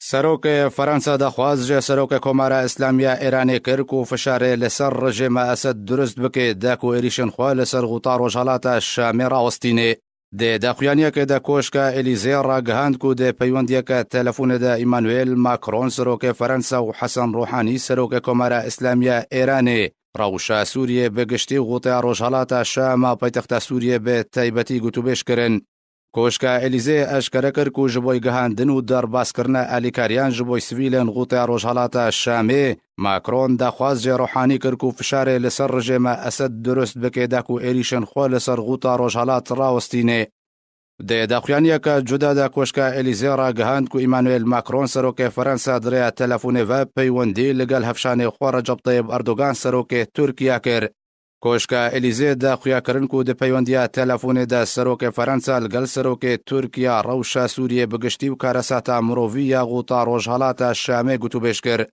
سروک فرانسا دخواست جه سروک کماره اسلامیه ایرانی کرد و فشار لسر رژیم اسد درست بکه داکو ایریشن خواه لسر غوطا روجالات شامی راوستینه. ده داخویانیه که ده کوشک الیزی را گهاند که ده پیوندیه که تلفون ده ایمانوئل ماکرون سروک فرانسا و حسن روحانی سروک کماره اسلامیه ایرانی روشا سوریه بگشتی غوطا روجالات شام پایتخت سوریه به تایبتی گوتوبش کرن. کوشکا الیزی اشکره کرد که جبوی گهاندن و در باز کرنه الیکاریان جبوی سویلن غوطه روجالات شامی. ماکرون دخواست جه روحانی کرد که فشار لسر رژیم اسد درست بکه داکو ایریشن خواه لسر غوطه روجالات راوستینه. ده داخویانیه که جدا ده کوشکا الیزی را گهاند که ایمانوئل ماکرون سروک فرانسا دره تلفون و پیوندی لگل هفشان خواه رجب طیب اردوگان سروک ترکیه کرد. کوشکا الیزی دا خویا کرن کو د پیوندیا تلفون د سروک فرانسا لگل سروک ترکیه روشا سوریه بگشتی و کارساتا مرووی غوطا روجالات شامی گوتو بشکر.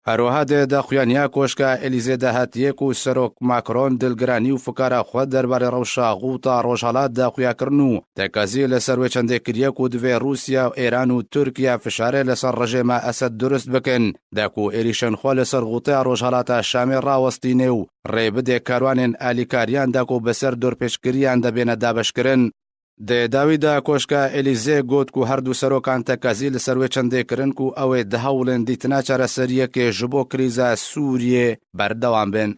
هروها د خویانیا کوشکا الیزی دا هاتیه کو سروک ماکرون دلگرانی و فکر خود درباره روشا غوطا روجالات دا خویا کرنو تکازی لسروی چنده کریه کو دوی روسیا و ایران و ترکیه فشاره لسر رژیم اسد درست بکن داکو ایریشن خو لسر غوطا روجالات شامی راوستینه و ریبده کاروانین الیکاریان داکو بسر دور پیشکریان دا بین دابش کرن. ده داوی دا کوشکا الیزی گوت کو هر دو سروکان تکازی لسروی چنده کرن کو او دهولن دیتنا چرا سریه که جبو کریزا سوریه بردوان بین.